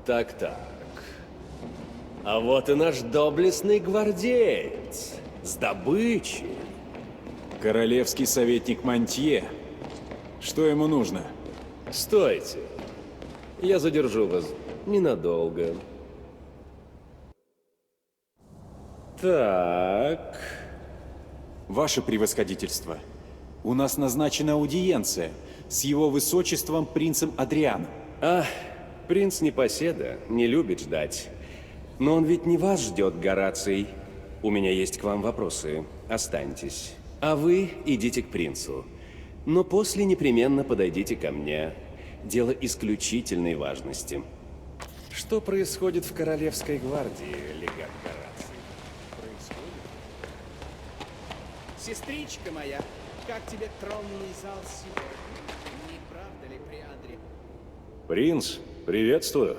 Так-так. А вот и наш доблестный гвардеец с добычей. Королевский советник Монтье. Что ему нужно? Стойте. Я задержу вас ненадолго. Так. Ваше превосходительство, у нас назначена аудиенция с его высочеством принцем Адрианом. Принц Непоседа не любит ждать. Но он ведь не вас ждет, Гораций. У меня есть к вам вопросы. Останьтесь. А вы идите к принцу. Но после непременно подойдите ко мне. Дело исключительной важности. Что происходит в Королевской гвардии, легат Гораций? Сестричка моя, как тебе тронный зал сегодня? Не правда ли, Приадри? Принц, приветствую.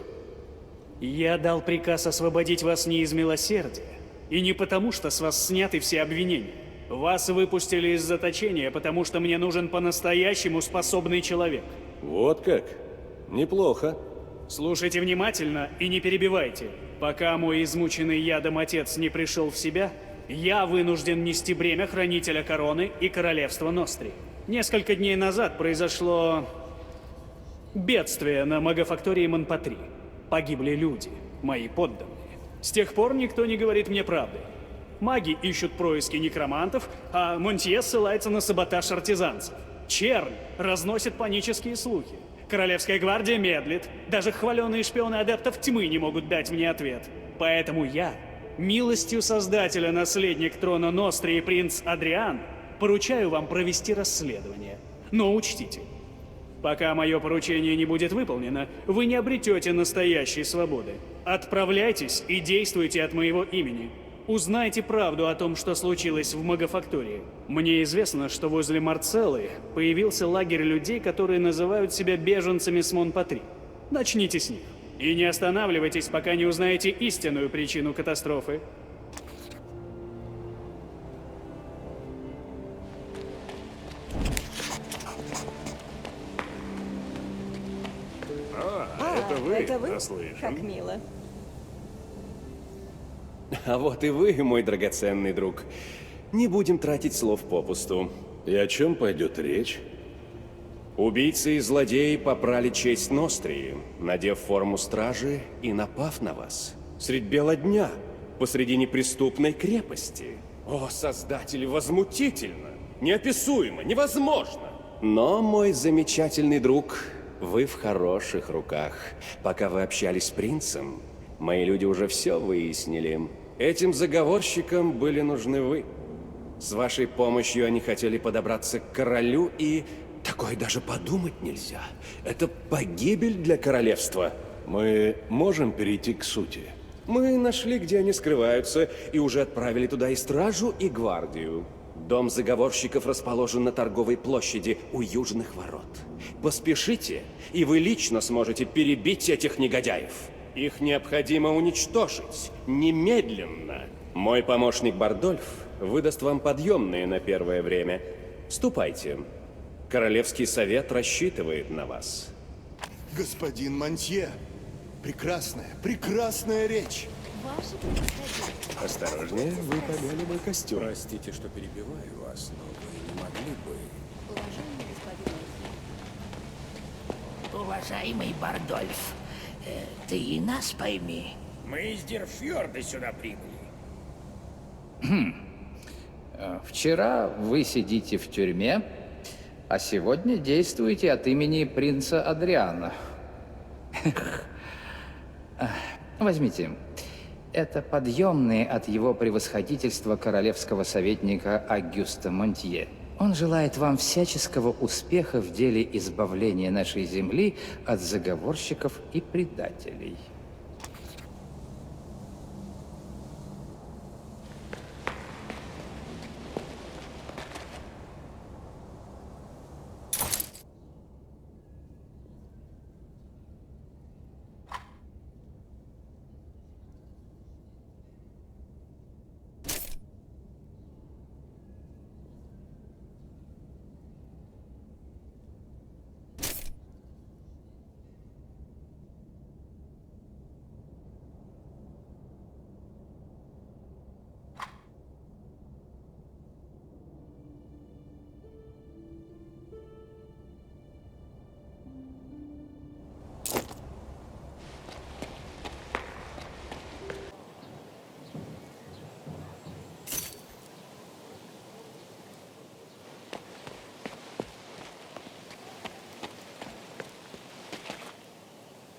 Я дал приказ освободить вас не из милосердия, и не потому, что с вас сняты все обвинения. Вас выпустили из заточения, потому что мне нужен по-настоящему способный человек. Вот как? Неплохо. Слушайте внимательно и не перебивайте. Пока мой измученный ядом отец не пришел в себя, я вынужден нести бремя хранителя короны и королевства Ностри. Несколько дней назад произошло бедствие на магофактории Монпатри. Погибли люди, мои подданные. С тех пор никто не говорит мне правды. Маги ищут происки некромантов, а Монтье ссылается на саботаж артизанцев. Чернь разносит панические слухи. Королевская гвардия медлит. Даже хваленые шпионы адептов тьмы не могут дать мне ответ. Поэтому я, милостью Создателя, наследник трона Ностри и принц Адриан, поручаю вам провести расследование. Но учтите, пока мое поручение не будет выполнено, вы не обретете настоящей свободы. Отправляйтесь и действуйте от моего имени. Узнайте правду о том, что случилось в магофактории. Мне известно, что возле Марцеллы появился лагерь людей, которые называют себя беженцами с Монпатри. Начните с них. И не останавливайтесь, пока не узнаете истинную причину катастрофы. Это вы? Как мило. А вот и вы, мой драгоценный друг. Не будем тратить слов попусту. И о чем пойдет речь? Убийцы и злодеи попрали честь Нострии, надев форму стражи и напав на вас. Средь бела дня, посреди неприступной крепости. О, Создатель, возмутительно, неописуемо, невозможно. Но, мой замечательный друг, вы в хороших руках. Пока вы общались с принцем, мои люди уже все выяснили. Этим заговорщикам были нужны вы. С вашей помощью они хотели подобраться к королю, и такое даже подумать нельзя. Это погибель для королевства. Мы можем перейти к сути? Мы нашли, где они скрываются, и уже отправили туда и стражу, и гвардию. Дом заговорщиков расположен на торговой площади у южных ворот. Поспешите, и вы лично сможете перебить этих негодяев. Их необходимо уничтожить. Немедленно. Мой помощник Бардольф выдаст вам подъемные на первое время. Ступайте. Королевский совет рассчитывает на вас. Господин Монтье, прекрасная речь. Ваше превосходительство. Осторожнее, вы помяли мой костюм. Простите, что перебиваю вас, но вы не могли бы... Уважаемый господин. Уважаемый Бардольф, ты и нас пойми. Мы из Дерфьорда сюда прибыли. Вчера вы сидите в тюрьме, а сегодня действуете от имени принца Адриана. Возьмите. Это подъемные от его превосходительства королевского советника Агюста Монтье. Он желает вам всяческого успеха в деле избавления нашей земли от заговорщиков и предателей.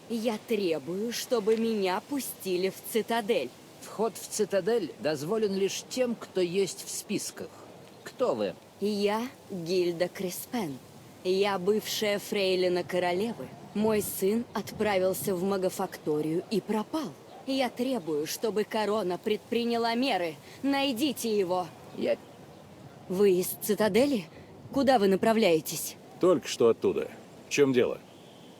Я требую, чтобы меня пустили в цитадель. Вход в цитадель дозволен лишь тем, кто есть в списках. Кто вы? Я Гильда Криспен. Я бывшая фрейлина королевы. Мой сын отправился в магофакторию и пропал. Я требую, чтобы корона предприняла меры. Найдите его. Вы из цитадели? Куда вы направляетесь? Только что оттуда. В чем дело?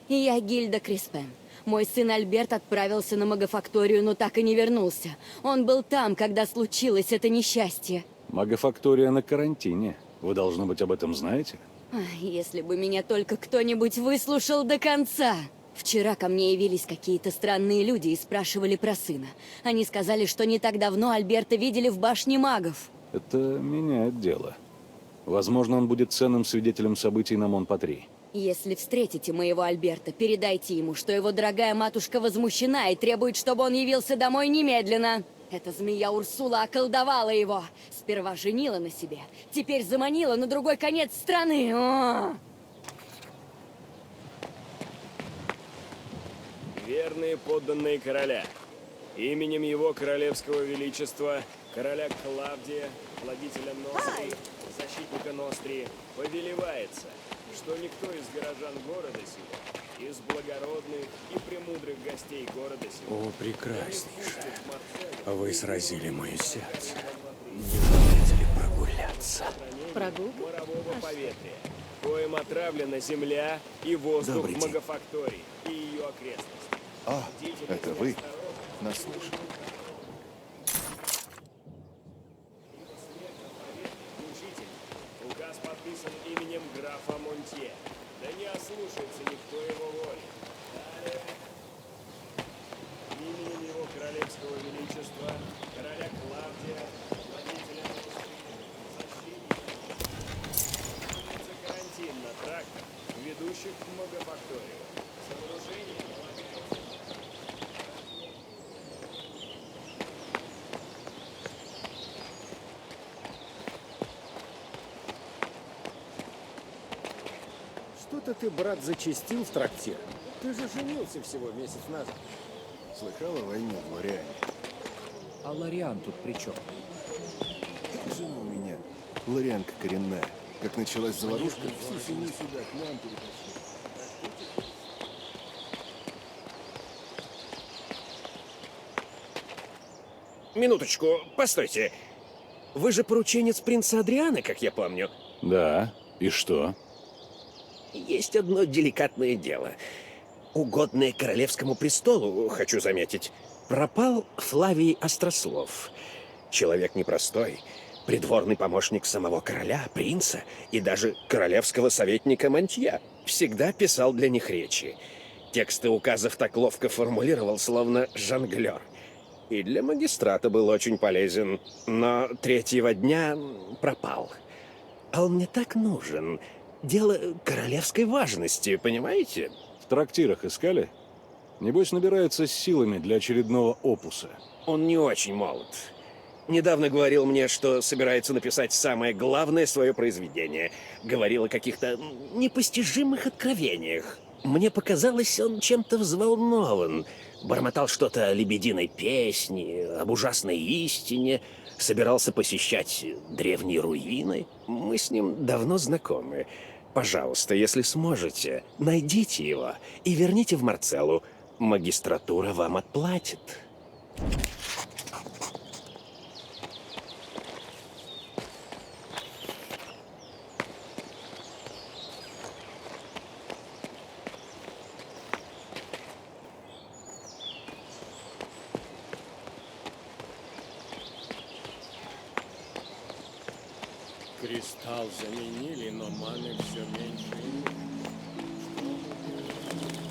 Я Гильда Криспен. Мой сын Альберт отправился на магофакторию, но так и не вернулся. Он был там, когда случилось это несчастье. Магофактория на карантине. Вы, должно быть, об этом знаете? Если бы меня только кто-нибудь выслушал до конца. Вчера ко мне явились какие-то странные люди и спрашивали про сына. Они сказали, что не так давно Альберта видели в башне магов. Это меняет дело. Возможно, он будет ценным свидетелем событий на Монпатри. Если встретите моего Альберта, передайте ему, что его дорогая матушка возмущена и требует, чтобы он явился домой немедленно. Эта змея Урсула околдовала его. Сперва женила на себе, теперь заманила на другой конец страны. Верные подданные короля. Именем его королевского величества, короля Клавдия, владителя Нострии, защитника Нострии, повелевается, что никто из горожан города сего, из благородных и премудрых гостей города сего... О, прекраснейшее. Вы сразили мое сердце. Не желаете ли прогуляться? Прогулка? Морового поветрия, коим отравлена земля и воздух Добрый день. Магофактории и ее окрестности. Это вы? Наслышан. Учитель, указ подписан именем графа Монтье. Да не ослушается никто его воли. Далее. Именем его королевского величества, короля Клавдия, владетеля Нострии, защитника. Улица карантин на трактах, ведущих в Магофакторию. Сооружение полагается... Что-то ты, брат, зачастил в трактир. Ты же женился всего месяц назад. Слыхал о войне в Лориане? А Лориан тут при чем? Жена у меня. Лорианка коренная. Как началась заварушка, всю семью сюда, к нам перетащили. Минуточку, постойте. Вы же порученец принца Адриана, как я помню. Да. И что? Есть одно деликатное дело. Угодное королевскому престолу, хочу заметить. Пропал Флавий Острослов. Человек непростой. Придворный помощник самого короля, принца и даже королевского советника Монтье. Всегда писал для них речи. Тексты указов так ловко формулировал, словно жонглер. И для магистрата был очень полезен. Но третьего дня пропал. А он мне так нужен. Дело королевской важности, понимаете? В трактирах искали? Небось, набирается с силами для очередного опуса. Он не очень молод. Недавно говорил мне, что собирается написать самое главное свое произведение. Говорил о каких-то непостижимых откровениях. Мне показалось, он чем-то взволнован. Бормотал что-то о лебединой песне, об ужасной истине. Собирался посещать древние руины. Мы с ним давно знакомы. Пожалуйста, если сможете, найдите его и верните в Марцеллу. Магистратура вам отплатит. Кристалл заменили, но маны все меньше и меньше.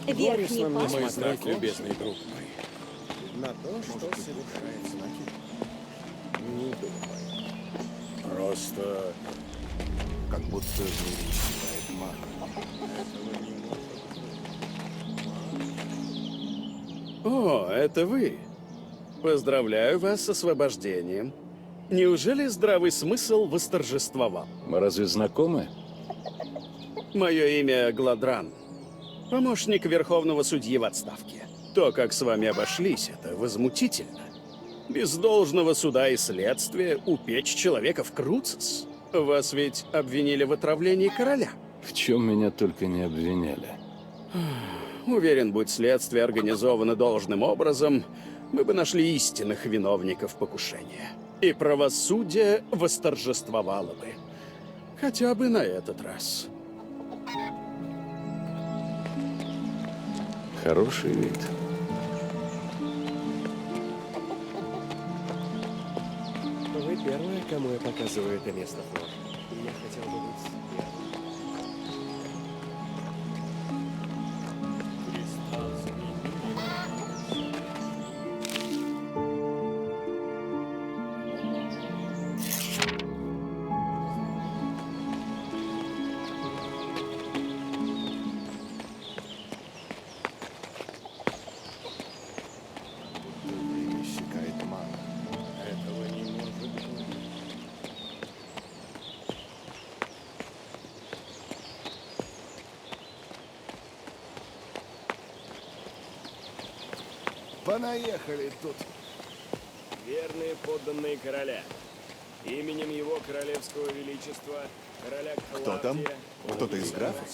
Верхний Горестно пас. мне смотреть, любезный друг мой. На то, что совершает знаки. Не думай. Просто Как будто зверь считает маг. этого не может быть. О, это вы. Поздравляю вас с освобождением. Неужели здравый смысл восторжествовал? Мы разве знакомы? Мое имя Гладран. Помощник верховного судьи в отставке. То, как с вами обошлись, это возмутительно. Без должного суда и следствия упечь человека в круцис. Вас ведь обвинили в отравлении короля. В чем меня только не обвиняли. Уверен, будь следствие организовано должным образом, мы бы нашли истинных виновников покушения. И правосудие восторжествовало бы. Хотя бы на этот раз. Хороший вид. Вы первая, кому я показываю это место, Флор. И я хотел бы быть первым. Время иссякает мало. Этого не может быть. Понаехали тут. Верные подданные короля. Именем его королевского величества, короля Клавдия... Кто там? Кто-то из графов?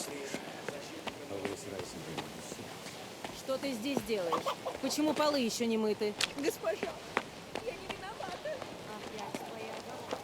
Что ты здесь делаешь? Почему полы еще не мыты? Госпожа, я не виновата. Опять твоя оговорка.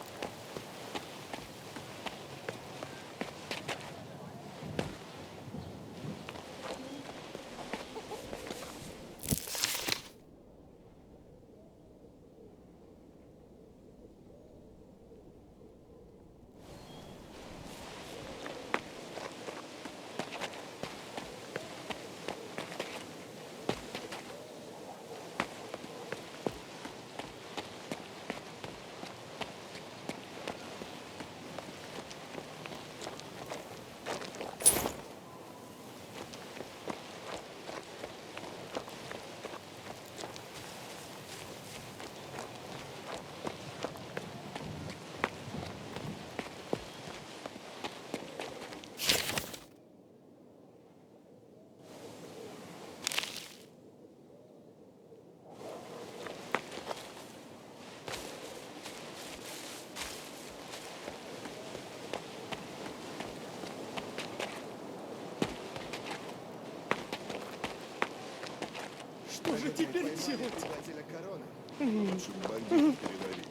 Что же теперь делать? Предателя короны. Лучше бы бандитов переловили.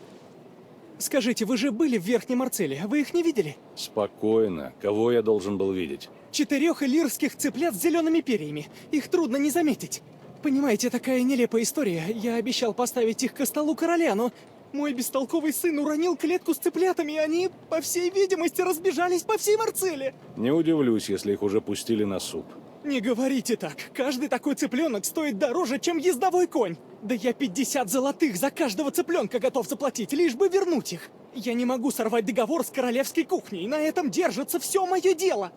Скажите, вы же были в Верхнем Арцеле, вы их не видели? Спокойно. Кого я должен был видеть? 4 иллирских цыплят с зелеными перьями. Их трудно не заметить. Понимаете, такая нелепая история. Я обещал поставить их ко столу короля, но мой бестолковый сын уронил клетку с цыплятами, и они, по всей видимости, разбежались по всей Марцеле. Не удивлюсь, если их уже пустили на суп. Не говорите так. Каждый такой цыпленок стоит дороже, чем ездовой конь. Да я 50 золотых за каждого цыпленка готов заплатить, лишь бы вернуть их. Я не могу сорвать договор с королевской кухней. На этом держится все мое дело.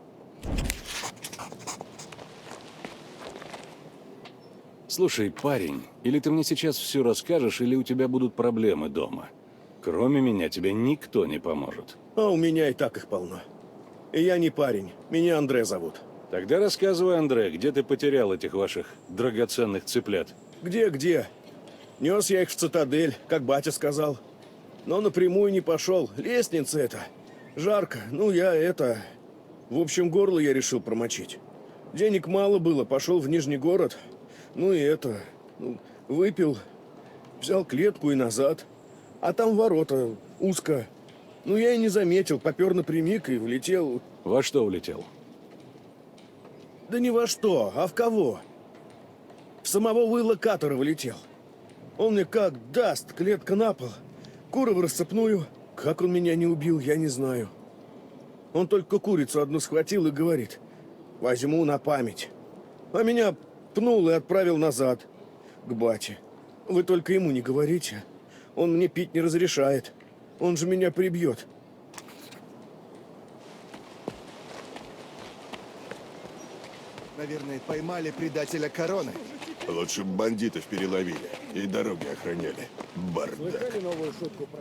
Слушай, парень, или ты мне сейчас все расскажешь, или у тебя будут проблемы дома. Кроме меня тебе никто не поможет. А у меня и так их полно. И я не парень. Меня Андре зовут. Тогда рассказывай, Андре, где ты потерял этих ваших драгоценных цыплят? Где? Нес я их в цитадель, как батя сказал. Но напрямую не пошел. Лестница эта. Жарко. В общем, горло я решил промочить. Денег мало было, пошел в Нижний город. Выпил. Взял клетку и назад. А там ворота, узко. Я и не заметил, попер напрямик и влетел. Во что влетел? Да ни во что, а в кого? В самого Уилла Каттера влетел. Он мне как даст, клетка на пол. Куры в рассыпную. Как он меня не убил, я не знаю. Он только курицу одну схватил и говорит: возьму на память. А меня пнул и отправил назад, к бате. Вы только ему не говорите. Он мне пить не разрешает. Он же меня прибьет. Наверное, поймали предателя короны. Лучше бы бандитов переловили и дороги охраняли. Бардак. Слыхали новую шутку про...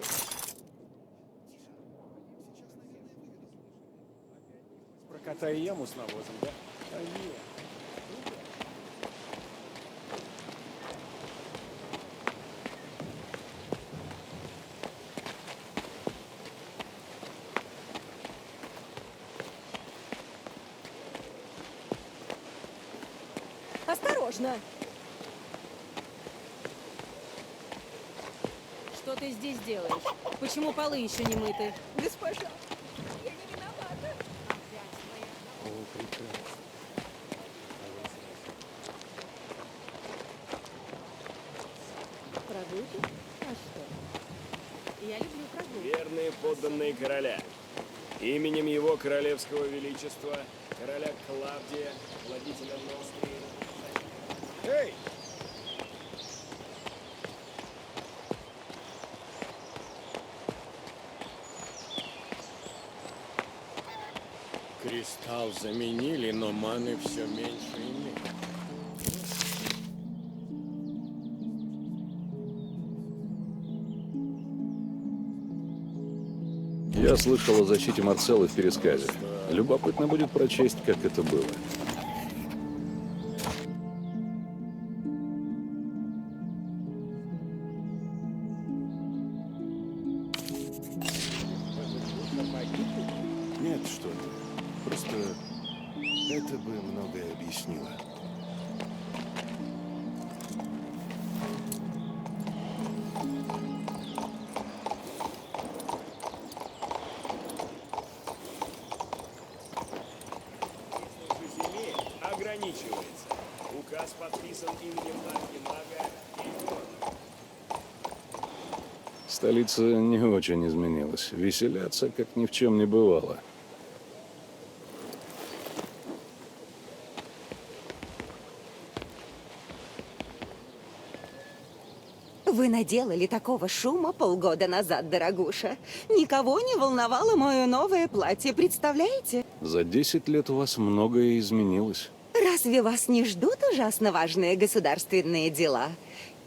Прокатай яму с навозом, да? А нет. Осторожно! Что ты здесь делаешь? Почему полы еще не мыты? Госпожа, я не виновата. Прогулки? А что? Я люблю прогулки. Верные подданные короля. Именем его королевского величества, короля Клавдия, владителя Нострии. Эй! Кристалл заменили, но маны все меньше и меньше. Я слышал о защите Марцеллы в пересказе. Любопытно будет прочесть, как это было. Нет, что ты. Просто это бы многое объяснило. Земель ограничивается. Указ подписан именем архимага Кейтона. Столица не очень изменилась. Веселятся, как ни в чем не бывало. Вы наделали такого шума полгода назад, дорогуша. Никого не волновало мое новое платье, представляете? За 10 лет у вас многое изменилось. Разве вас не ждут ужасно важные государственные дела?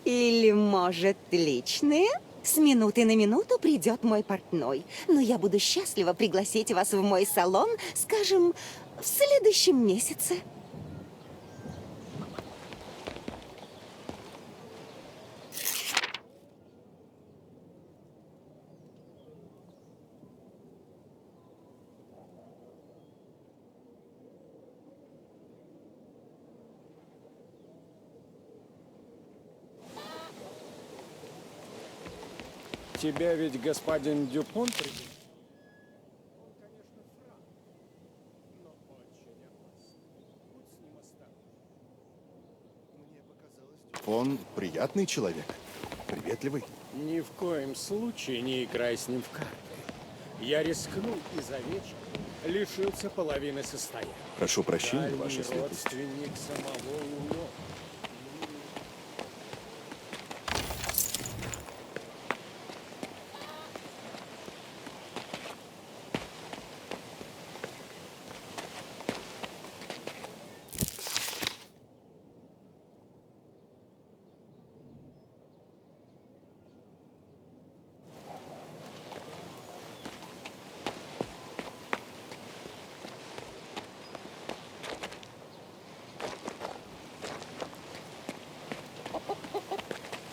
Или, может, личные? С минуты на минуту придет мой портной. Но я буду счастлива пригласить вас в мой салон, скажем, в следующем месяце. Тебя ведь господин Дюпон привел? Он приятный человек, приветливый. Ни в коем случае не играй с ним в карты. Я рискнул и за вечер лишился половины состояния. Прошу прощения, Дальний ваша светлость. родственник самого Луно.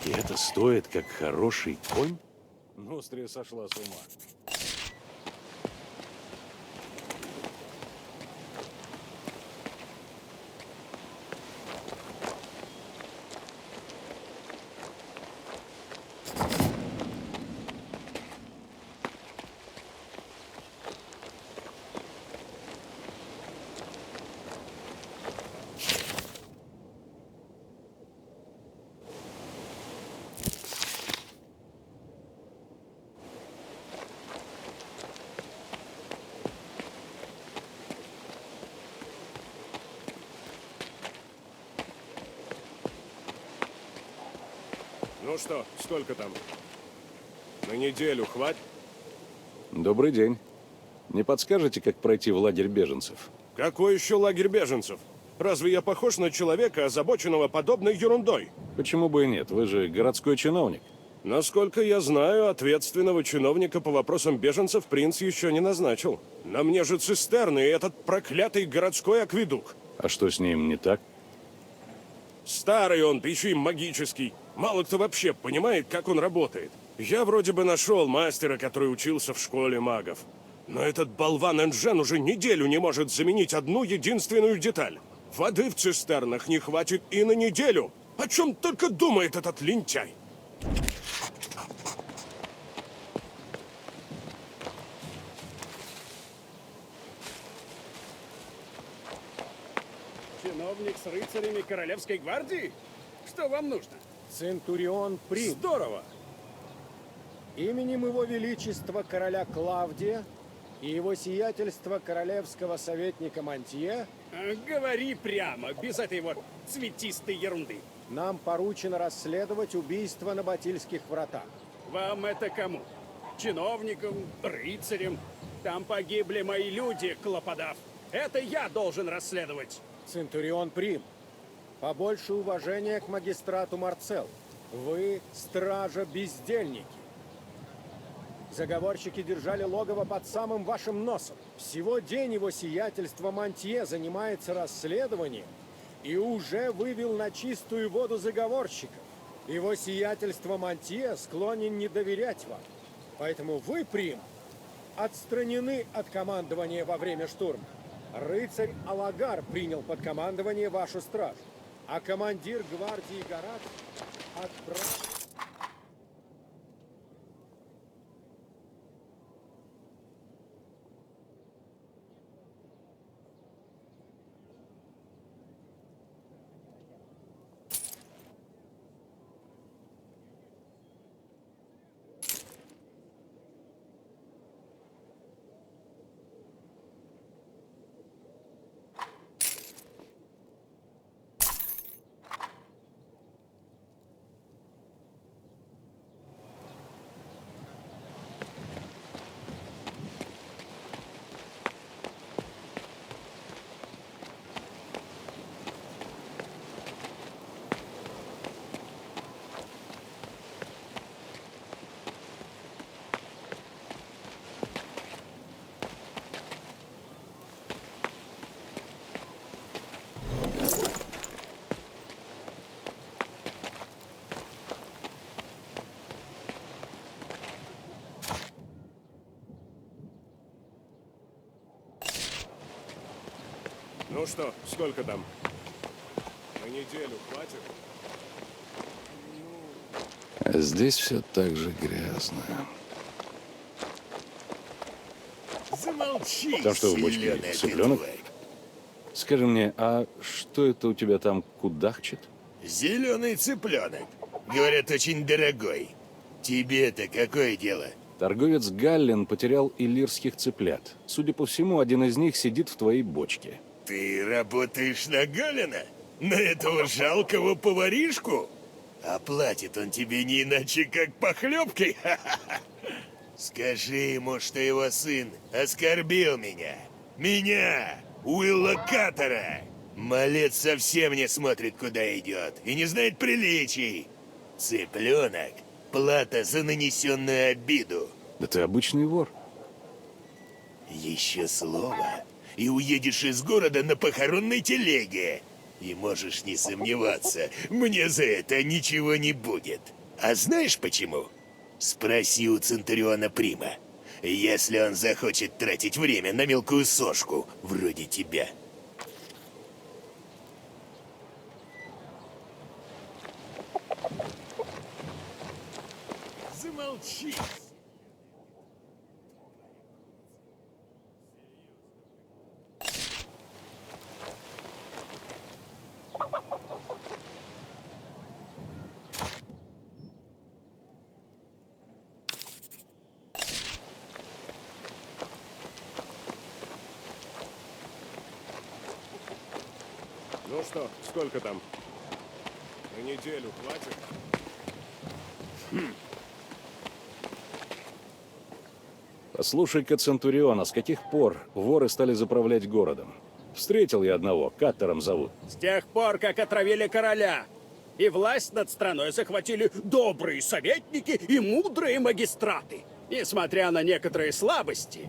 И это стоит, как хороший конь? Нострия сошла с ума. Ну что, сколько там? На неделю хватит? Добрый день. Не подскажете, как пройти в лагерь беженцев? Какой еще лагерь беженцев? Разве я похож на человека, озабоченного подобной ерундой? Почему бы и нет? Вы же городской чиновник. Насколько я знаю, ответственного чиновника по вопросам беженцев принц еще не назначил. На мне же цистерны и этот проклятый городской акведук. А что с ним не так? Старый он, да еще и магический. Мало кто вообще понимает, как он работает. Я вроде бы нашел мастера, который учился в школе магов. Но этот болван Энжен уже неделю не может заменить одну единственную деталь. Воды в цистернах не хватит и на неделю. О чем только думает этот лентяй. Чиновник с рыцарями Королевской гвардии? Что вам нужно? Центурион Прим. Здорово! Именем его величества короля Клавдия и его сиятельства королевского советника Мантье Говори прямо, без этой вот цветистой ерунды. нам поручено расследовать убийство на Батильских вратах. Вам это кому? Чиновникам, рыцарям? Там погибли мои люди, Клоподав. Это я должен расследовать. Центурион Прим, побольше уважения к магистрату Марцел. Вы стража-бездельники. Заговорщики держали логово под самым вашим носом. Всего день его сиятельство Мантье занимается расследованием и уже вывел на чистую воду заговорщиков. Его сиятельство Мантье склонен не доверять вам. Поэтому вы, Прим, отстранены от командования во время штурма. Рыцарь Алагар принял под командование вашу стражу, а командир гвардии Гарат отправил... Ну что, сколько там? На неделю хватит? Здесь все так же грязно. Замолчи, Там что в бочке? зелёная ты Цыпленок? тварь. Скажи мне, а что это у тебя там кудахчет? Зеленый цыпленок. Говорят, очень дорогой. Тебе-то какое дело? Торговец Галлен потерял иллирских цыплят. Судя по всему, один из них сидит в твоей бочке. Ты работаешь на Галина? На этого жалкого поваришку? А платит он тебе не иначе, как похлебкой? Ха-ха-ха. Скажи ему, что его сын оскорбил меня. Меня, Уилла Каттера. Малец совсем не смотрит, куда идет, и не знает приличий. Цыпленок — плата за нанесенную обиду. Да ты обычный вор. Еще слово, и уедешь из города на похоронной телеге. И можешь не сомневаться, мне за это ничего не будет. А знаешь почему? Спроси у Центуриона Прима, если он захочет тратить время на мелкую сошку, вроде тебя. Замолчи! Ну что, сколько там? На неделю хватит? Послушай-ка, Центурион, а с каких пор воры стали заправлять городом? Встретил я одного, Каттером зовут. С тех пор, как отравили короля, и власть над страной захватили добрые советники и мудрые магистраты. Несмотря на некоторые слабости,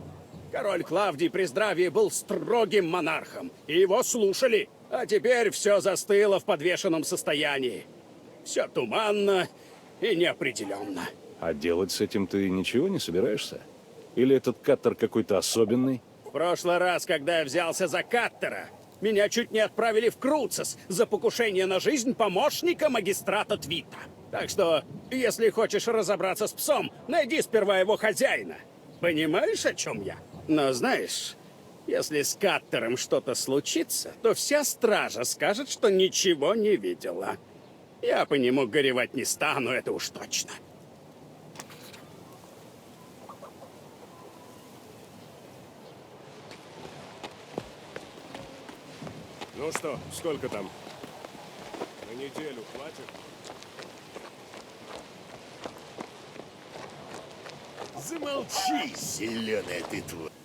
король Клавдий при здравии был строгим монархом, и его слушали. А теперь все застыло в подвешенном состоянии. Все туманно и неопределенно. А делать с этим ты ничего не собираешься? Или этот Каттер какой-то особенный? В прошлый раз, когда я взялся за Каттера, Меня чуть не отправили в Круцес за покушение на жизнь помощника магистрата Твита. Так что, если хочешь разобраться с псом, найди сперва его хозяина. Понимаешь, о чем я? Но знаешь, если с Каттером что-то случится, то вся стража скажет, что ничего не видела. Я по нему горевать не стану, это уж точно. Ну что, сколько там? На неделю хватит? Замолчи, зеленая ты тварь.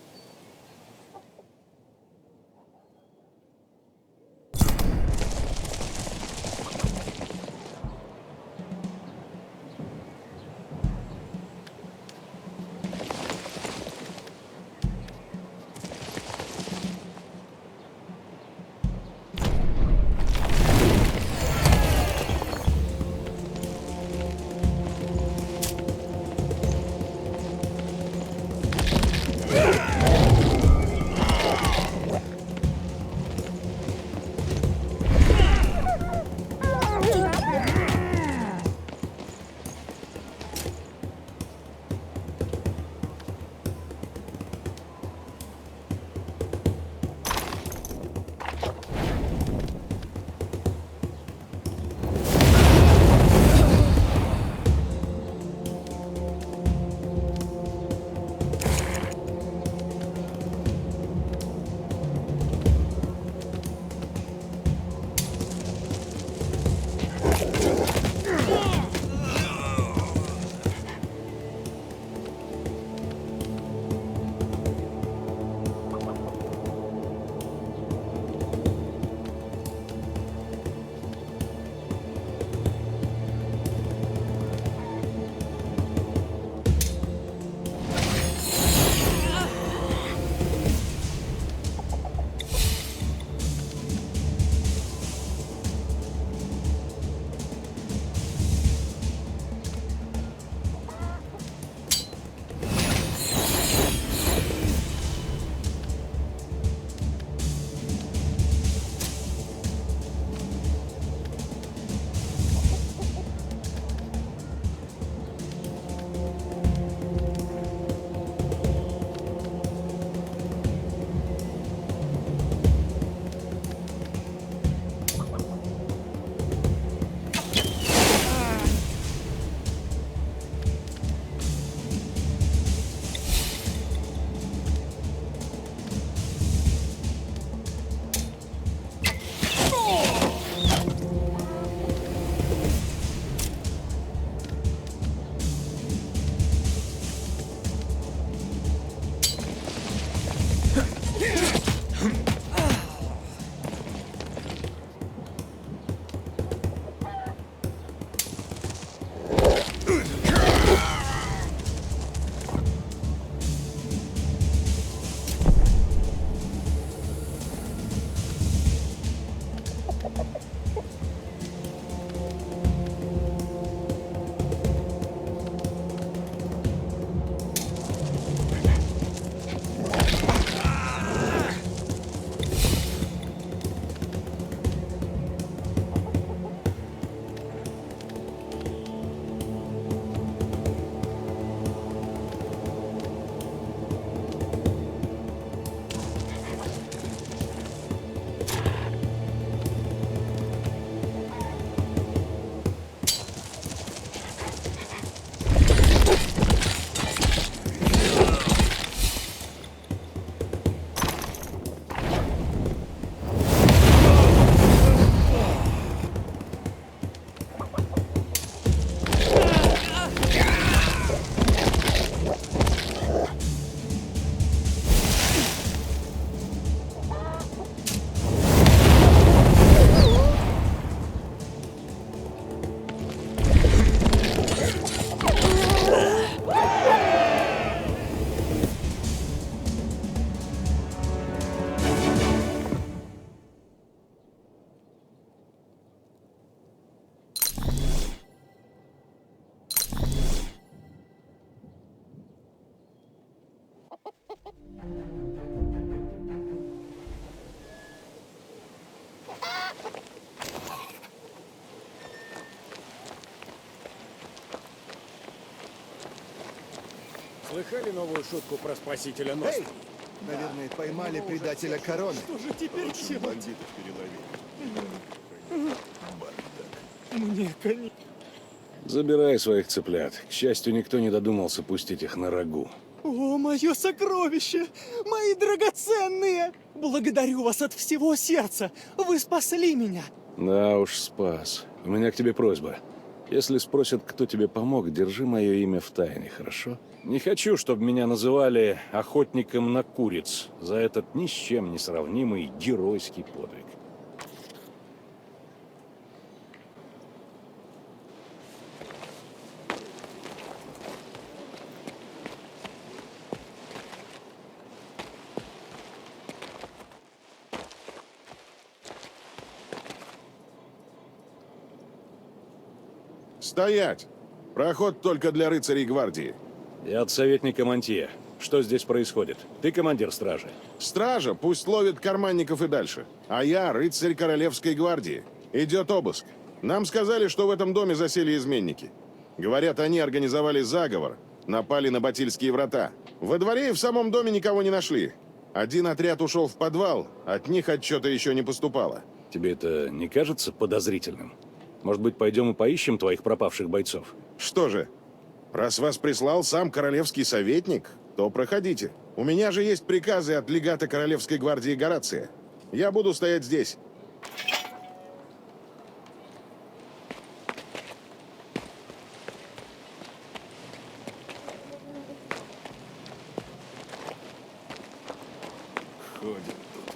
Слыхали новую шутку про спасителя Нострии? Наверное, поймали предателя короны. Что же теперь делать? Бандитов переловили. Мне конец. Забирай своих цыплят. К счастью, никто не додумался пустить их на рагу. О, мое сокровище! Мои драгоценные! Благодарю вас от всего сердца! Вы спасли меня! Да уж, спас. У меня к тебе просьба. Если спросят, кто тебе помог, держи мое имя в тайне, хорошо? Не хочу, чтобы меня называли охотником на куриц за этот ни с чем не сравнимый геройский подвиг. Стоять! Проход только для рыцарей гвардии. Я от советника Монтье. Что здесь происходит? Ты командир стражи. Стража пусть ловит карманников и дальше. А я рыцарь королевской гвардии. Идет обыск. Нам сказали, что в этом доме засели изменники. Говорят, они организовали заговор, напали на Батильские врата. Во дворе и в самом доме никого не нашли. Один отряд ушел в подвал, от них отчета еще не поступало. Тебе это не кажется подозрительным? Может быть, пойдем и поищем твоих пропавших бойцов? Что же, раз вас прислал сам королевский советник, то проходите. У меня же есть приказы от легата Королевской гвардии Горация. Я буду стоять здесь. Ходит тут.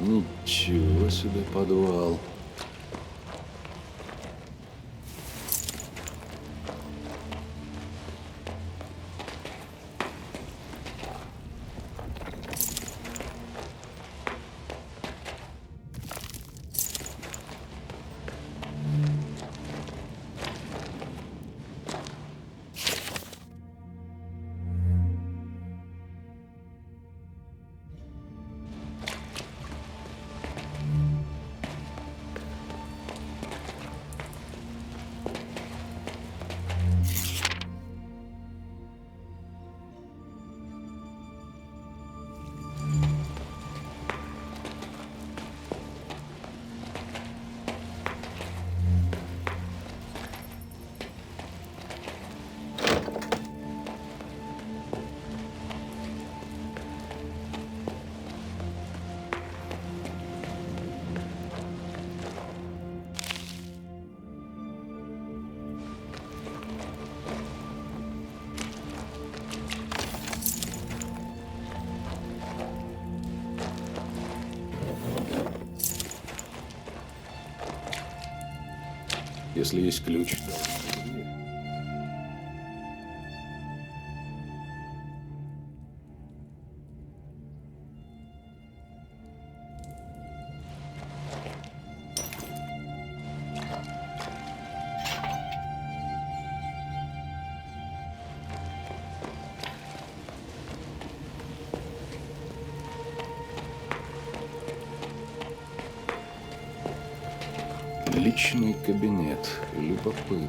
Ничего себе подвал. Если есть ключ. Личный кабинет. Любопытно.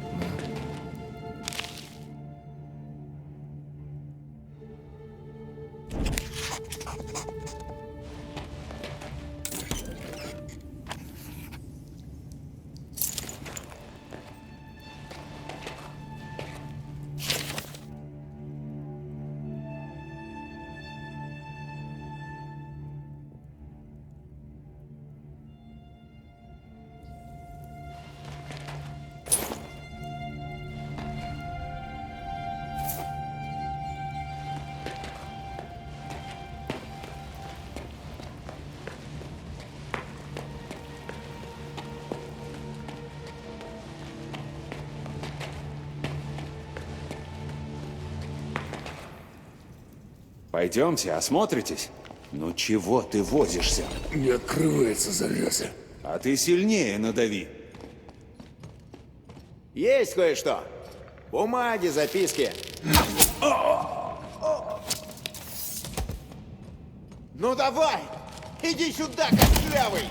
Пойдемте, осмотритесь. Ну чего ты возишься? Не открывается, зараза. А ты сильнее надави. Есть кое-что. Бумаги, записки. Ну давай! Иди сюда, костлявый!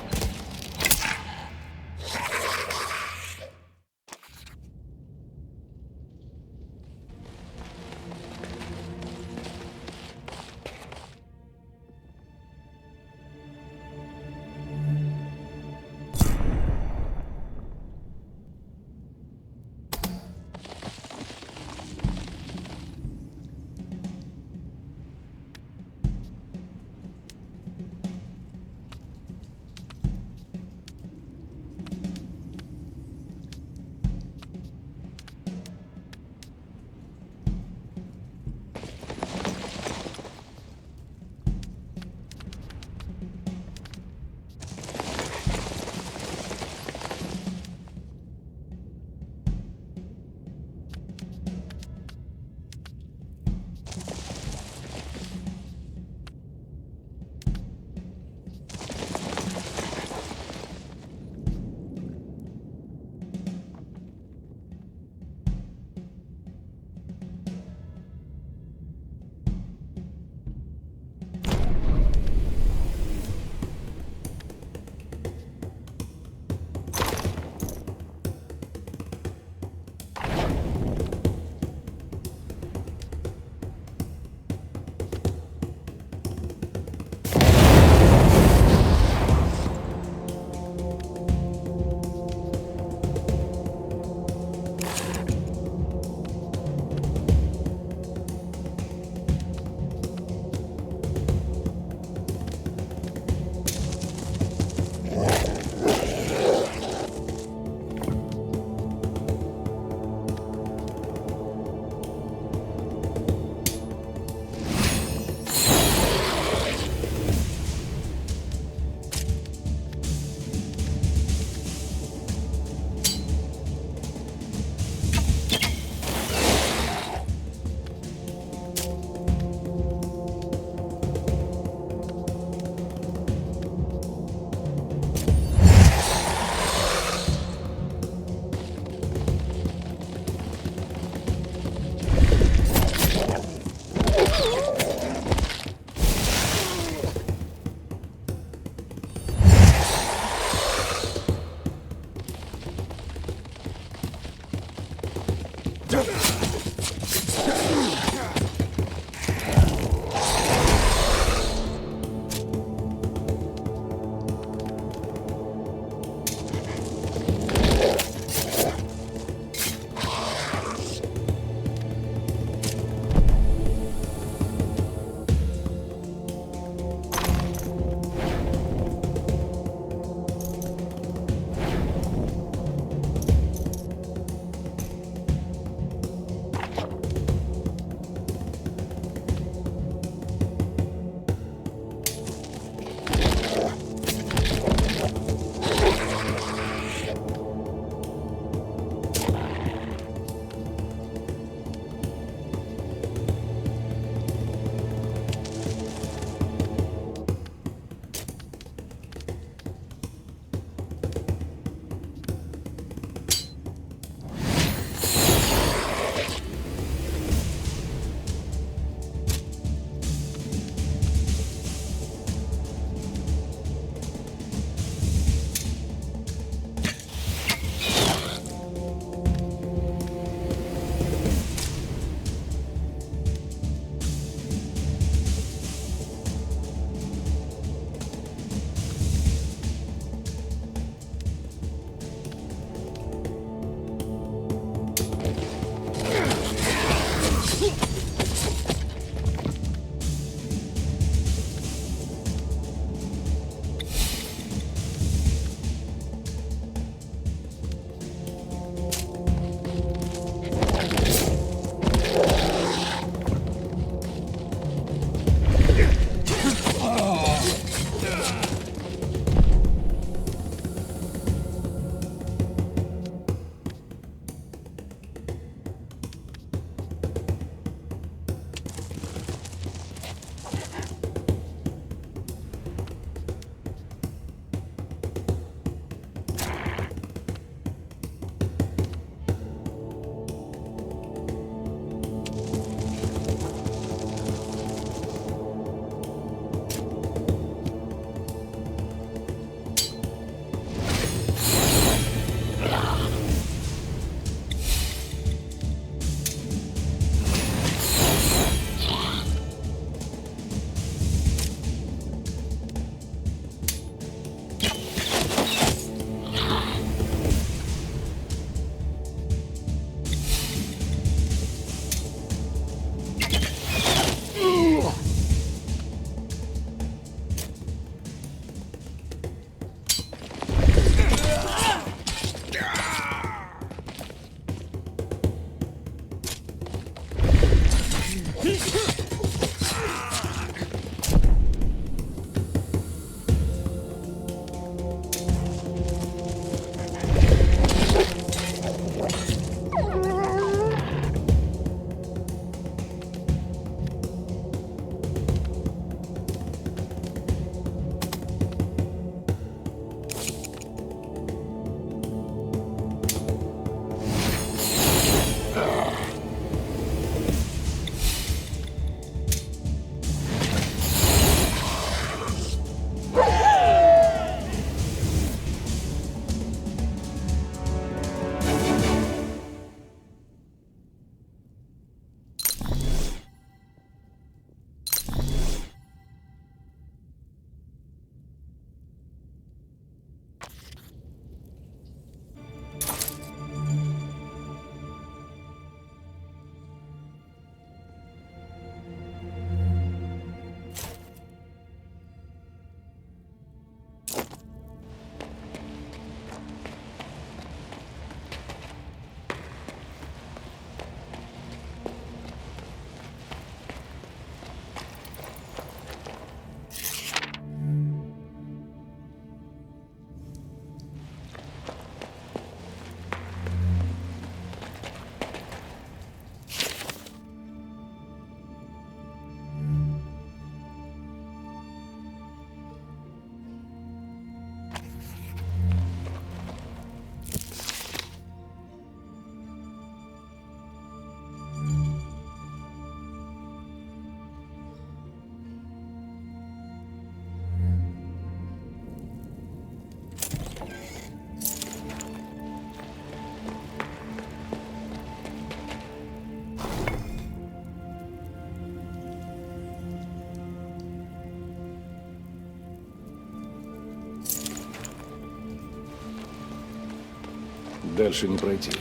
Дальше не пройти.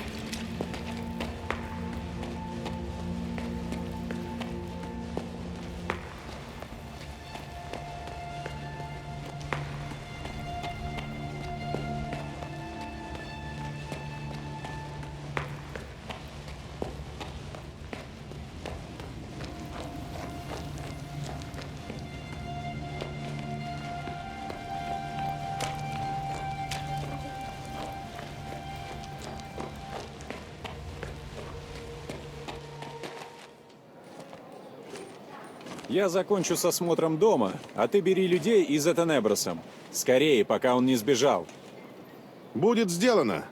Я закончу с осмотром дома, а ты бери людей и за Тенебросом. Скорее, пока он не сбежал. Будет сделано,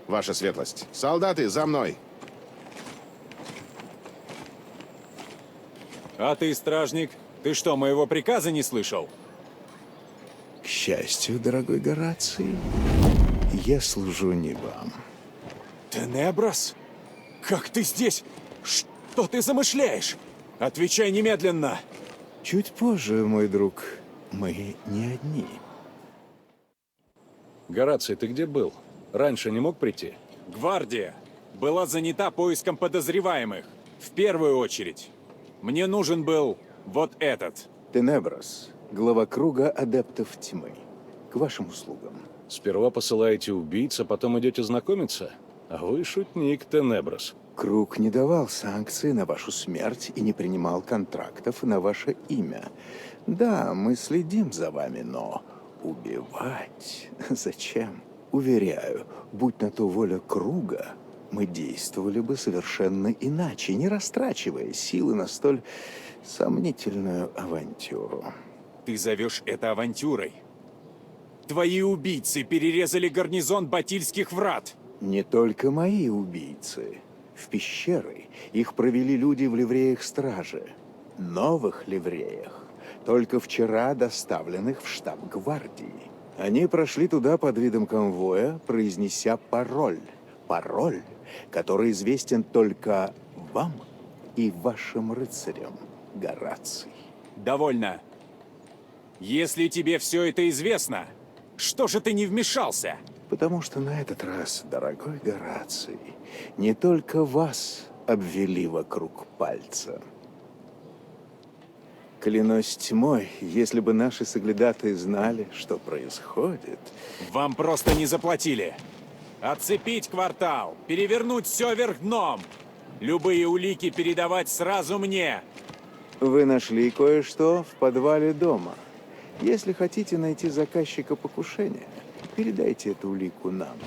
ваша светлость. Солдаты, за мной. А ты, стражник, ты что, моего приказа не слышал? К счастью, дорогой Гораций, я служу не вам. Тенеброс? Как ты здесь? Что ты замышляешь? Отвечай немедленно! Чуть позже, мой друг, мы не одни. Гораций, ты где был? Раньше не мог прийти? Гвардия была занята поиском подозреваемых. В первую очередь. Мне нужен был вот этот. Тенеброс, глава круга адептов тьмы. К вашим услугам. Сперва посылаете убийц, а потом идете знакомиться? А вы шутник, Тенеброс. Круг не давал санкции на вашу смерть и не принимал контрактов на ваше имя. Да, мы следим за вами, но убивать зачем? Уверяю, будь на то воля Круга, мы действовали бы совершенно иначе, не растрачивая силы на столь сомнительную авантюру. Ты зовешь это авантюрой? Твои убийцы перерезали гарнизон Батильских врат. Не только мои убийцы. В пещеры их провели люди в ливреях стражи. Новых ливреях, только вчера доставленных в штаб гвардии. Они прошли туда под видом конвоя, произнеся пароль. Пароль, который известен только вам и вашим рыцарям, Гораций. Довольно. Если тебе все это известно, что же ты не вмешался? Потому что на этот раз, дорогой Гораций, не только вас обвели вокруг пальца. Клянусь тьмой, если бы наши соглядатые знали, что происходит... Вам просто не заплатили. Отцепить квартал, перевернуть все вверх дном. Любые улики передавать сразу мне. Вы нашли кое-что в подвале дома. Если хотите найти заказчика покушения, передайте эту улику нам.